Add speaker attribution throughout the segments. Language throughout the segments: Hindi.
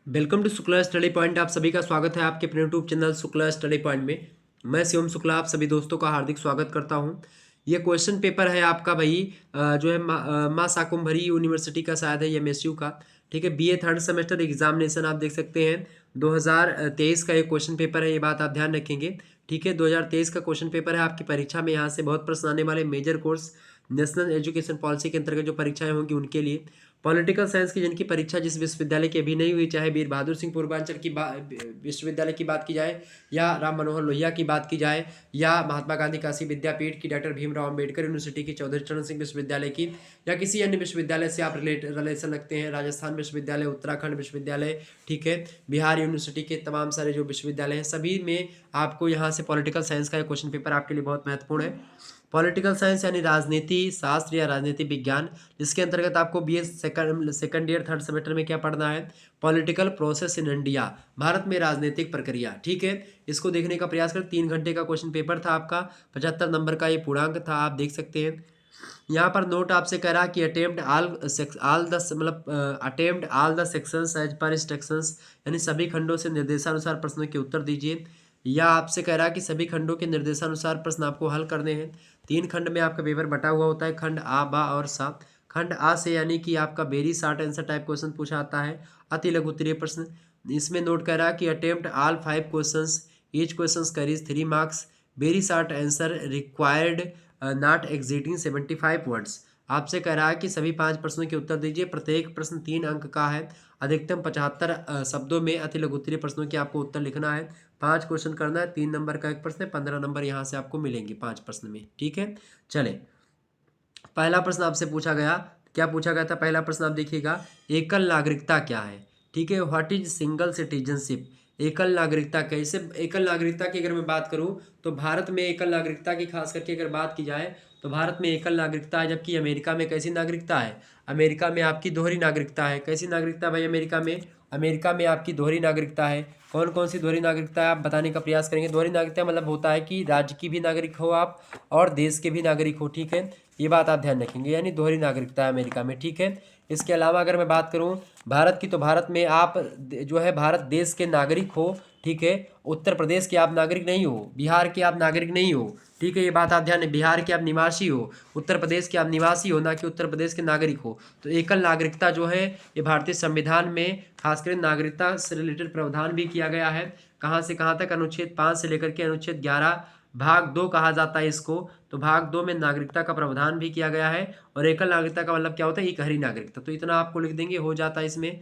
Speaker 1: Welcome to Shukla study point. आप सभी का स्वागत है आपके अपने YouTube channel Shukla study point में। मैं शिवम शुक्ला आप सभी दोस्तों का हार्दिक स्वागत करता हूं। ये क्वेश्चन पेपर है आपका भाई जो है मां शाकुंभरी यूनिवर्सिटी का शायद है एमएसयू का। ठीक है, बीए थर्ड सेमेस्टर एग्जामिनेशन आप देख सकते हैं 2023 का ये क्वेश्चन पेपर है, ये बात आप ध्यान रखेंगे। ठीक है, 2023 का क्वेश्चन पेपर है आपकी परीक्षा में। यहाँ से बहुत प्रश्न आने वाले major course national education policy के अंतर्गत जो परीक्षाएं होंगी उनके लिए। पॉलिटिकल साइंस की जिनकी परीक्षा जिस विश्वविद्यालय की अभी नहीं हुई, चाहे वीर बहादुर सिंह पूर्वांचल की विश्वविद्यालय की बात की जाए, या राम मनोहर लोहिया की बात की जाए, या महात्मा गांधी काशी विद्यापीठ की, डॉक्टर भीमराव अंबेडकर यूनिवर्सिटी की, चौधरी चरण सिंह विश्वविद्यालय की, या किसी अन्य विश्वविद्यालय से आप रिलेशन रखते हैं, राजस्थान विश्वविद्यालय, उत्तराखंड विश्वविद्यालय, ठीक है, बिहार यूनिवर्सिटी के तमाम सारे जो विश्वविद्यालय हैं सभी में आपको यहाँ से पॉलिटिकल साइंस का क्वेश्चन पेपर आपके लिए बहुत महत्वपूर्ण है। पॉलिटिकल साइंस यानी राजनीति शास्त्र या राजनीति विज्ञान, जिसके अंतर्गत आपको BA second year third semester में क्या पढ़ना है, political process in India, Bharat में राजनीतिक प्रक्रिया। ठीक है, इसको देखने का प्रयास कर। 3 घंटे का क्वेश्चन पेपर था आपका, 75 नंबर का ये पूर्णांक था, आप देख सकते हैं। यहाँ पर नोट आपसे कह रहा कि attempt all the sections as per instructions, यानी सभी खंडों से निर्देशानुसार प्रश्नों के उत्तर दीजिए। या आपसे कह रहा कि सभी खंडों के निर्देशानुसार प्रश्न आपको हल करने हैं। 3 खंड में आपका पेपर बटा हुआ होता है, खंड आ, बा और सा। खंड आ से यानी कि आपका very short answer type question पूछा आता है, अति लघु उत्तरीय प्रश्न। इसमें नोट कर रहा कि attempt all 5 questions, each question carries 3 marks, very short answer required not exceeding 75 words. आपसे कह रहा है कि सभी 5 प्रश्नों के उत्तर दीजिए, प्रत्येक प्रश्न 3 अंक का है, अधिकतम 75 शब्दों में अति लघु उत्तरीय प्रश्नों के आपको उत्तर लिखना है। 5 क्वेश्चन करना है, 3 नंबर का एक प्रश्न है, 15 नंबर यहाँ से आपको मिलेंगे 5 प्रश्न में। ठीक है, चले पहला प्रश्न आपसे पूछा गया, क्या पूछा गया था? पहला प्रश्न आप देखिएगा, एकल नागरिकता क्या है? ठीक है, व्हाट इज सिंगल सिटीजनशिप? एकल नागरिकता कैसे? एकल नागरिकता की अगर मैं बात करूं तो भारत में एकल नागरिकता की खास करके अगर बात की जाए तो भारत में एकल नागरिकता है, जबकि अमेरिका में कैसी नागरिकता है? अमेरिका में आपकी दोहरी नागरिकता है। कैसी नागरिकता भाई अमेरिका में? अमेरिका में आपकी दोहरी नागरिकता है। कौन कौन सी दोहरी नागरिकता है आप बताने का प्रयास करेंगे। दोहरी नागरिकता मतलब होता है कि राज्य की भी नागरिक हो आप और देश के भी नागरिक हो। ठीक है, ये बात आप ध्यान रखेंगे, यानी दोहरी नागरिकता है अमेरिका में। ठीक है, इसके अलावा अगर मैं बात करूं भारत की, तो भारत में आप जो है भारत देश के नागरिक हो। ठीक है, उत्तर प्रदेश के आप नागरिक नहीं हो, बिहार के आप नागरिक नहीं हो। ठीक है, ये बात आप ध्यान, बिहार के आप निवासी हो, उत्तर प्रदेश के आप निवासी हो, ना कि उत्तर प्रदेश के नागरिक हो। तो एकल नागरिकता जो है ये भारतीय संविधान में खासकर नागरिकता से रिलेटेड प्रावधान भी किया गया है। कहाँ से कहाँ तक? अनुच्छेद 5 से लेकर के अनुच्छेद 11 भाग 2 कहा जाता है इसको। तो भाग 2 में नागरिकता का प्रावधान भी किया गया है। और एकल नागरिकता का मतलब क्या होता है? इकहरी नागरिकता। तो इतना आपको लिख देंगे, हो जाता है इसमें।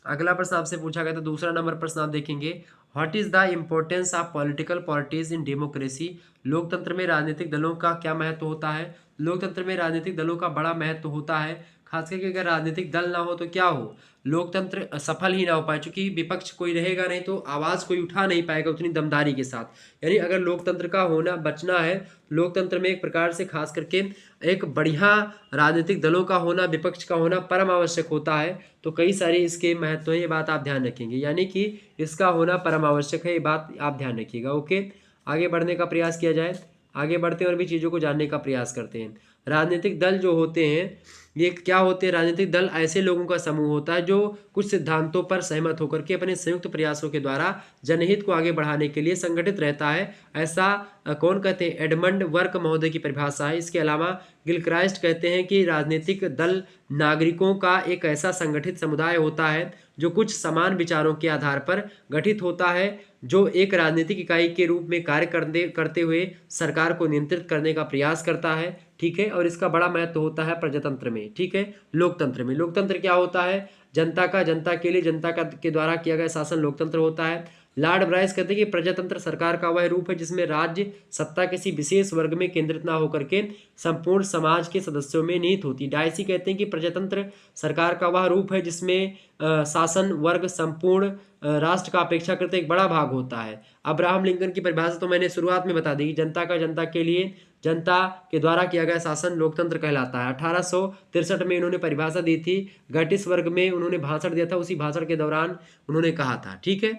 Speaker 1: अगला प्रश्न आपसे पूछा गया था, दूसरा नंबर प्रश्न आप देखेंगे, what is the importance of political parties in democracy? लोकतंत्र में राजनीतिक दलों का क्या महत्व होता है? लोकतंत्र में राजनीतिक दलों का बड़ा महत्व होता है। खास करके अगर राजनीतिक दल ना हो तो क्या हो? लोकतंत्र सफल ही ना हो पाए, क्योंकि विपक्ष कोई रहेगा नहीं तो आवाज कोई उठा नहीं पाएगा उतनी दमदारी के साथ। यानी अगर लोकतंत्र का होना बचना है, लोकतंत्र में एक प्रकार से खास करके एक बढ़िया राजनीतिक दलों का होना, विपक्ष का होना परम आवश्यक होता है। तो कई सारे इसके महत्व है, ये बात आप ध्यान रखेंगे, यानी कि इसका होना परम आवश्यक है, ये बात आप ध्यान रखिएगा। ओके, आगे बढ़ने का प्रयास किया जाए। आगे बढ़ते हैं और भी चीज़ों को जानने का प्रयास करते हैं। राजनीतिक दल जो होते हैं ये क्या होते हैं? राजनीतिक दल ऐसे लोगों का समूह होता है जो कुछ सिद्धांतों पर सहमत होकर के अपने संयुक्त प्रयासों के द्वारा जनहित को आगे बढ़ाने के लिए संगठित रहता है। ऐसा कौन कहते हैं? एडमंड वर्क महोदय की परिभाषा है। इसके अलावा गिलक्राइस्ट कहते हैं कि राजनीतिक दल नागरिकों का एक ऐसा संगठित समुदाय होता है जो कुछ समान विचारों के आधार पर गठित होता है, जो एक राजनीतिक इकाई के रूप में कार्य करते हुए सरकार को नियंत्रित करने का प्रयास करता है। ठीक है, और इसका बड़ा महत्व होता है प्रजातंत्र में। ठीक है, लोकतंत्र में, लोकतंत्र क्या होता है? जनता का जनता के लिए जनता का के द्वारा किया गया शासन लोकतंत्र होता है। लॉर्ड ब्राइस कहते हैं कि प्रजातंत्र सरकार का वह रूप है जिसमें राज्य सत्ता किसी विशेष वर्ग में केंद्रित ना होकर के संपूर्ण समाज के सदस्यों में निहित होती। डायसी कहते हैं कि प्रजातंत्र सरकार का वह रूप है जिसमें शासन वर्ग संपूर्ण राष्ट्र का अपेक्षाकृत एक बड़ा भाग होता है। अब्राहम लिंकन की परिभाषा तो मैंने शुरुआत में बता दी, जनता का जनता के लिए जनता के द्वारा किया गया शासन लोकतंत्र कहलाता है। 1863 में इन्होंने परिभाषा दी थी, गटिस वर्ग में उन्होंने भाषण दिया था, उसी भाषण के दौरान उन्होंने कहा था। ठीक है,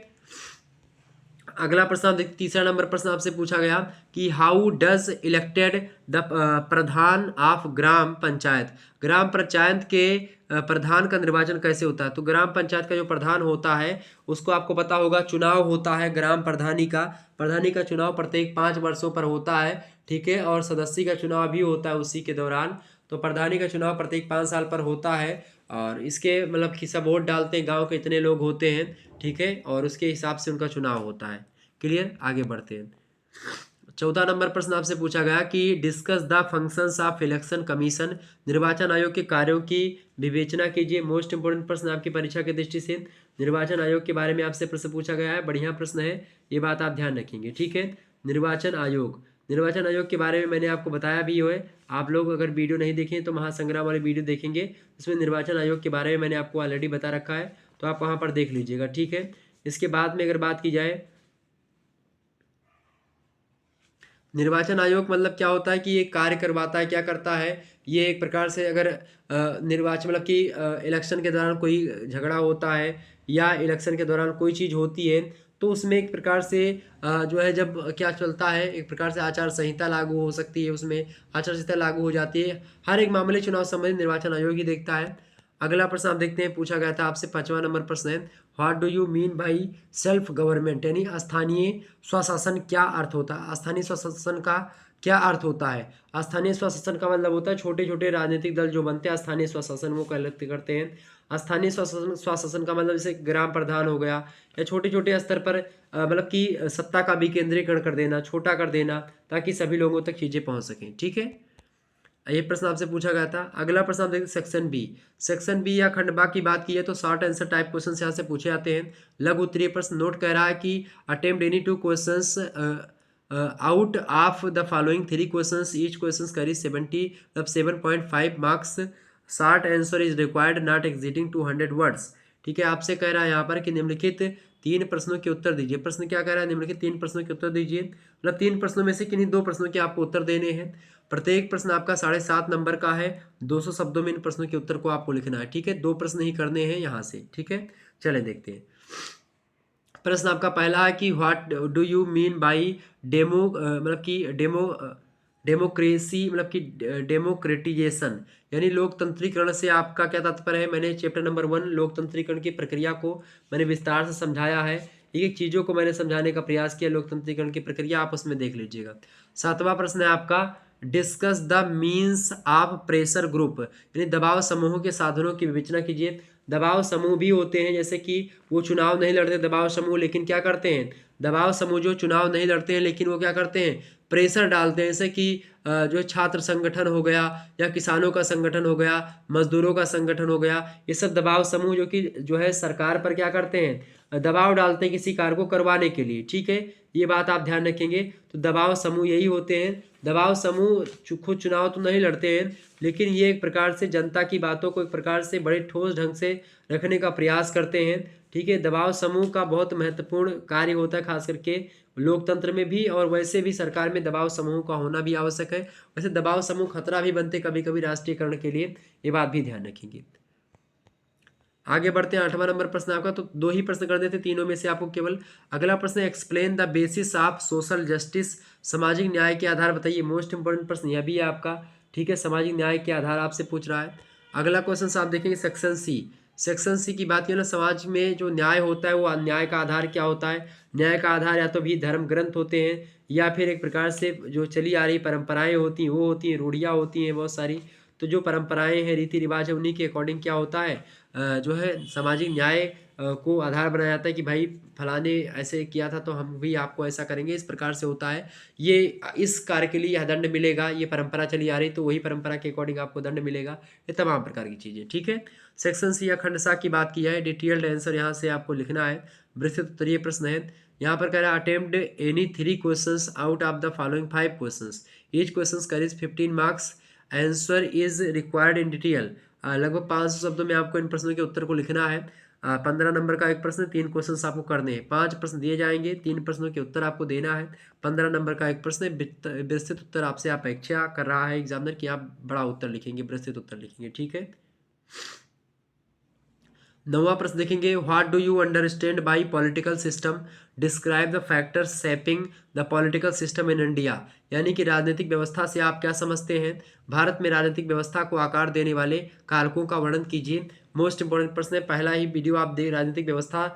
Speaker 1: अगला प्रश्न, तीसरा नंबर प्रश्न आपसे पूछा गया कि how does elected the pradhan of gram panchayat? Gram panchayat के प्रधान का निर्वाचन कैसे होता है? तो ग्राम पंचायत का जो प्रधान होता है उसको आपको पता होगा, चुनाव होता है ग्राम प्रधानी का चुनाव प्रत्येक 5 वर्षों पर होता है, ठीक है। और सदस्य का चुनाव भी होता है उसी के दौरान। तो प्रधानी का चुनाव प्रत्येक 5 साल पर होता है और इसके मतलब कि सब वोट डालते हैं, गाँव के इतने लोग होते हैं, ठीक है, और उसके हिसाब से उनका चुनाव होता है। क्लियर? आगे बढ़ते हैं। 14 नंबर प्रश्न आपसे पूछा गया कि discuss the functions of election commission, निर्वाचन आयोग के कार्यों की विवेचना कीजिए। मोस्ट इंपोर्टेंट प्रश्न आपकी परीक्षा की दृष्टि से निर्वाचन आयोग के बारे में आपसे प्रश्न पूछा गया है, बढ़िया प्रश्न है, ये बात आप ध्यान रखेंगे, ठीक है। निर्वाचन आयोग के बारे में मैंने आपको बताया भी है। आप लोग अगर वीडियो नहीं देखें तो महासंग्राम वाली वीडियो देखेंगे, उसमें निर्वाचन आयोग के बारे में मैंने आपको ऑलरेडी बता रखा है, तो आप वहाँ पर देख लीजिएगा, ठीक है। इसके बाद में अगर बात की जाए, निर्वाचन आयोग मतलब क्या होता है कि ये कार्य करवाता है, क्या करता है, ये एक प्रकार से अगर निर्वाचन मतलब कि इलेक्शन के दौरान कोई झगड़ा होता है या इलेक्शन के दौरान कोई चीज़ होती है, तो उसमें एक प्रकार से जो है जब क्या चलता है, एक प्रकार से आचार संहिता लागू हो सकती है, उसमें आचार संहिता लागू हो जाती है। हर एक मामले चुनाव संबंधित निर्वाचन आयोग ही देखता है। अगला प्रश्न आप देखते हैं, पूछा गया था आपसे 5वां नंबर प्रश्न है, what do you mean by self government, यानी स्थानीय स्वशासन क्या अर्थ होता है? स्थानीय स्वशासन का क्या अर्थ होता है? स्थानीय स्वशासन का मतलब होता है छोटे छोटे राजनीतिक दल जो बनते हैं स्थानीय स्वशासन वो कलेक्ट करते हैं। स्थानीय स्वशासन स्वशासन का मतलब जैसे ग्राम प्रधान हो गया, या छोटे छोटे स्तर पर मतलब कि सत्ता का विकेंद्रीकरण कर देना, छोटा कर देना, ताकि सभी लोगों तक चीज़ें पहुंच सकें, ठीक है। ये प्रश्न आपसे पूछा गया था। अगला प्रश्न आप देखिए सेक्शन बी या खंड बा की बात की है तो शॉर्ट आंसर टाइप क्वेश्चन यहाँ से पूछे जाते हैं। लघु उत्तरीय प्रश्न नोट कह रहा है कि attempt any 2 questions out of the following 3 questions, each questions carry 70 मतलब 7.5 marks, short answer is required not exceeding 200 words, ठीक है। आपसे कह रहा है यहाँ पर कि निम्नलिखित 3 प्रश्नों के उत्तर दीजिए। प्रश्न क्या कह रहा है? निम्नलिखित 3 प्रश्नों के उत्तर दीजिए, मतलब 3 प्रश्नों में से किन्हीं 2 प्रश्नों के आपको उत्तर देने हैं। प्रत्येक प्रश्न आपका 7.5 नंबर का है, 200 शब्दों में इन प्रश्नों के उत्तर को आपको लिखना है, ठीक है। 2 प्रश्न ही करने हैं यहाँ से, ठीक है। चले देखते हैं। प्रश्न आपका पहला है कि what do you mean by मतलब कि डेमोक्रेसी मतलब कि डेमोक्रेटिजेशन, यानी लोकतंत्रीकरण से आपका क्या तात्पर्य है? मैंने चैप्टर नंबर 1 लोकतंत्रीकरण की प्रक्रिया को मैंने विस्तार से समझाया है, एक एक चीज़ों को मैंने समझाने का प्रयास किया, लोकतंत्रीकरण की प्रक्रिया आप उसमें देख लीजिएगा। 7वां प्रश्न है आपका discuss the means of pressure group, यानी दबाव समूहों के साधनों की विवेचना कीजिए। दबाव समूह भी होते हैं, जैसे कि वो चुनाव नहीं लड़ते दबाव समूह, लेकिन क्या करते हैं, दबाव समूह जो चुनाव नहीं लड़ते हैं लेकिन वो क्या करते हैं, प्रेशर डालते हैं, जैसे कि जो छात्र संगठन हो गया या किसानों का संगठन हो गया, मजदूरों का संगठन हो गया, ये सब दबाव समूह जो कि जो है सरकार पर क्या करते हैं, दबाव डालते हैं किसी कार्य को करवाने के लिए, ठीक है। ये बात आप ध्यान रखेंगे। तो दबाव समूह यही होते हैं। दबाव समूह खुद चुनाव तो नहीं लड़ते हैं, लेकिन ये एक प्रकार से जनता की बातों को एक प्रकार से बड़े ठोस ढंग से रखने का प्रयास करते हैं, ठीक है। दबाव समूह का बहुत महत्वपूर्ण कार्य होता है, खास करके लोकतंत्र में भी और वैसे भी सरकार में दबाव समूह का होना भी आवश्यक है। वैसे दबाव समूह खतरा भी बनते कभी कभी राष्ट्रीयकरण के लिए, ये बात भी ध्यान रखेंगे। आगे बढ़ते हैं। 8वां नंबर प्रश्न आपका, तो 2 ही प्रश्न कर देते, तीनों में से आपको केवल अगला प्रश्न explain the basis of social justice, सामाजिक न्याय के आधार बताइए। मोस्ट इंपोर्टेंट प्रश्न यह भी है आपका, ठीक है, सामाजिक न्याय के आधार आपसे पूछ रहा है। अगला क्वेश्चन आप देखेंगे सेक्शन सी की बात की ना, समाज में जो न्याय होता है वो न्याय का आधार क्या होता है? न्याय का आधार या तो भी धर्म ग्रंथ होते हैं या फिर एक प्रकार से जो चली आ रही परंपराएं होती हैं वो होती हैं, रूढ़ियाँ होती हैं बहुत सारी। तो जो परंपराएं हैं, रीति रिवाज है, उन्हीं के अकॉर्डिंग क्या होता है, जो है सामाजिक न्याय को आधार बनाया जाता है कि भाई फलाने ऐसे किया था तो हम भी आपको ऐसा करेंगे, इस प्रकार से होता है। ये इस कार्य के लिए यह दंड मिलेगा, ये परंपरा चली आ रही तो वही परंपरा के अकॉर्डिंग आपको दंड मिलेगा, ये तमाम प्रकार की चीज़ें, ठीक है। सेक्शन सी या खंड सा की बात की है, डिटेल्ड आंसर यहाँ से आपको लिखना है। विस्तृत उत्तरीय प्रश्न है, यहाँ पर कह रहा है attempt any 3 questions out of the following 5 questions, each question carries 15 marks, answer is required in detail. लगभग 500 शब्दों में आपको इन प्रश्नों के उत्तर को लिखना है। 15 नंबर का एक प्रश्न, 3 क्वेश्चन आपको करने हैं, 5 प्रश्न दिए जाएंगे, 3 प्रश्नों के उत्तर आपको देना है। 15 नंबर का एक प्रश्न, विस्तृत उत्तर आपसे अपेक्षा कर रहा है एग्जामिनर कि आप बड़ा उत्तर लिखेंगे, विस्तृत उत्तर लिखेंगे, ठीक है। 9वां प्रश्न देखेंगे, what do you understand by political system, describe the factors shaping the political system in India. यानी कि राजनीतिक व्यवस्था से आप क्या समझते हैं, भारत में राजनीतिक व्यवस्था को आकार देने वाले कारकों का वर्णन कीजिए। मोस्ट इंपॉर्टेंट प्रश्न है, पहला ही वीडियो आप दे राजनीतिक व्यवस्था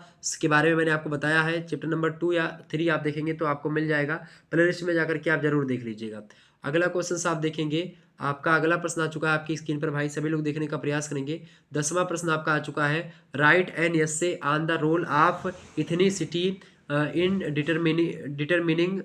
Speaker 1: के बारे में मैंने आपको बताया है, चैप्टर नंबर 2 या 3 आप देखेंगे तो आपको मिल जाएगा, प्ले लिस्ट में जाकर के आप जरूर देख लीजिएगा। अगला क्वेश्चन आप देखेंगे, आपका अगला प्रश्न आ चुका है आपकी स्क्रीन पर भाई, सभी लोग देखने का प्रयास करेंगे। 10वां प्रश्न आपका आ चुका है, write an essay on the role of ethnicity in determining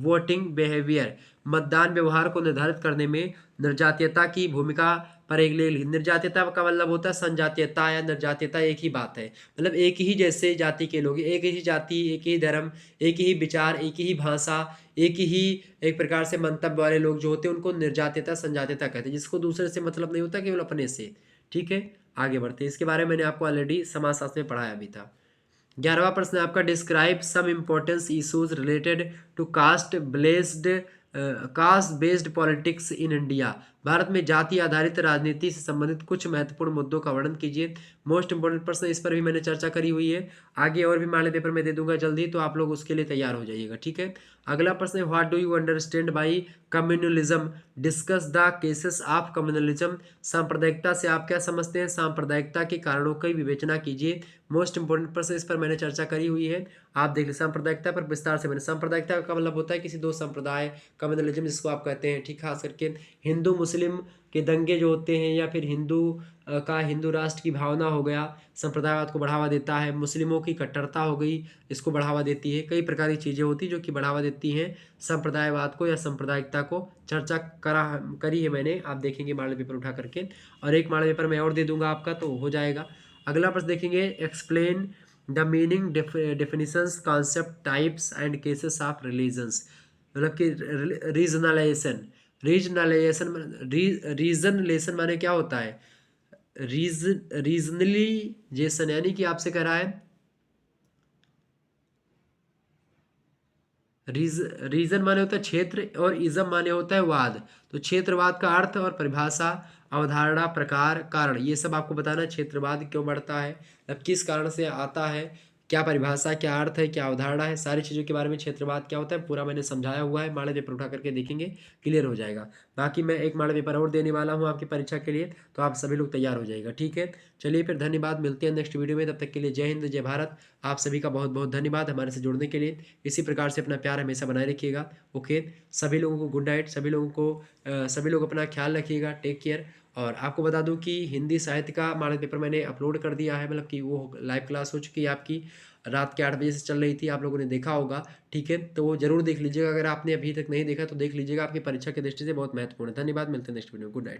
Speaker 1: voting behaviour. मतदान व्यवहार को निर्धारित करने में निर्जातीयता की भूमिका पर एक ले ली। निर्जातीयता का मतलब होता है संजातीयता या निर्जातीयता एक ही बात है, मतलब एक ही जैसे जाति के लोग, एक ही जाति, एक ही धर्म, एक ही विचार, एक ही भाषा, एक ही एक प्रकार से मंतव्य वाले लोग जो होते हैं उनको निर्जातीयता संजातीयता कहते हैं, जिसको दूसरे से मतलब नहीं होता, केवल अपने से। ठीक है, आगे बढ़ते हैं, इसके बारे में मैंने आपको ऑलरेडी समाजशास्त्र में पढ़ाया भी था। 11वां प्रश्न है आपका, describe some importance issues related to caste based politics in India. Bharat में जाति आधारित राजनीति से संबंधित कुछ महत्वपूर्ण मुद्दों का वर्णन कीजिए। मोस्ट इंपोर्टेंट प्रश्न, इस पर भी मैंने चर्चा करी हुई है, आगे और भी मॉडल पेपर में दे दूंगा जल्दी, तो आप लोग उसके लिए तैयार हो जाइएगा। ठीक है, अगला प्रश्न है, what do you understand by communalism, discuss the cases of communalism. सांप्रदायिकता से आप क्या समझते हैं, सांप्रदायिकता के कारणों की विवेचना कीजिए। मोस्ट इंपोर्टेंट प्रश्न, इस पर मैंने चर्चा करी हुई है, आप देख लें। सांप्रदायिकता पर विस्तार से मैंने, सांप्रदायिकता का मतलब होता है किसी दो संप्रदाय, कम्युनलिज्म जिसको आप कहते हैं, ठीक, खास करके हिंदू मुस्लिम के दंगे जो होते हैं, या फिर हिंदू राष्ट्र की भावना हो गया, संप्रदायवाद को बढ़ावा देता है। मुस्लिमों की कट्टरता हो गई, इसको बढ़ावा देती है। कई प्रकार की चीज़ें होती जो कि बढ़ावा देती हैं संप्रदायवाद को या सांप्रदायिकता को, चर्चा करी है मैंने, आप देखेंगे मॉडल पेपर उठा करके, और एक मॉडल पेपर मैं और दे दूंगा आपका, तो हो जाएगा। अगला प्रश्न देखेंगे, explain the meaning, definitions, concept, types and cases of religions. मतलब कि रीजनलाइजेशन, रीजनलेशन माने क्या होता है, रीजनलीजेशन, यानी कि आपसे कह रहा है रीजन माने होता है क्षेत्र, और इज्म माने होता है वाद। तो क्षेत्रवाद का अर्थ और परिभाषा, अवधारणा, प्रकार, कारण, ये सब आपको बताना है। क्षेत्रवाद क्यों बढ़ता है, अब किस कारण से आता है, क्या परिभाषा, क्या अर्थ है, क्या अवधारणा है, सारी चीज़ों के बारे में, क्षेत्रवाद क्या होता है पूरा मैंने समझाया हुआ है, मॉडल पेपर उठा करके देखेंगे, क्लियर हो जाएगा। बाकी मैं एक मॉडल पेपर और देने वाला हूँ आपकी परीक्षा के लिए, तो आप सभी लोग तैयार हो जाएगा। ठीक है, चलिए फिर, धन्यवाद, मिलते हैं नेक्स्ट वीडियो में, तब तक के लिए जय हिंद, जय भारत। आप सभी का बहुत बहुत धन्यवाद हमारे से जुड़ने के लिए। इसी प्रकार से अपना प्यार हमेशा बनाए रखिएगा। ओके, सभी लोगों को गुड नाइट, सभी लोगों को सभी लोग अपना ख्याल रखिएगा, टेक केयर। और आपको बता दूं कि हिंदी साहित्य का मॉडल पेपर मैंने अपलोड कर दिया है, मतलब कि वो लाइव क्लास हो चुकी है आपकी, रात के 8 बजे से चल रही थी, आप लोगों ने देखा होगा। ठीक है, तो वो जरूर देख लीजिएगा, अगर आपने अभी तक नहीं देखा तो देख लीजिएगा, आपकी परीक्षा की दृष्टि से बहुत महत्वपूर्ण है। धन्यवाद, मिलते हैं नेक्स्ट वीडियो में, गुड नाइट।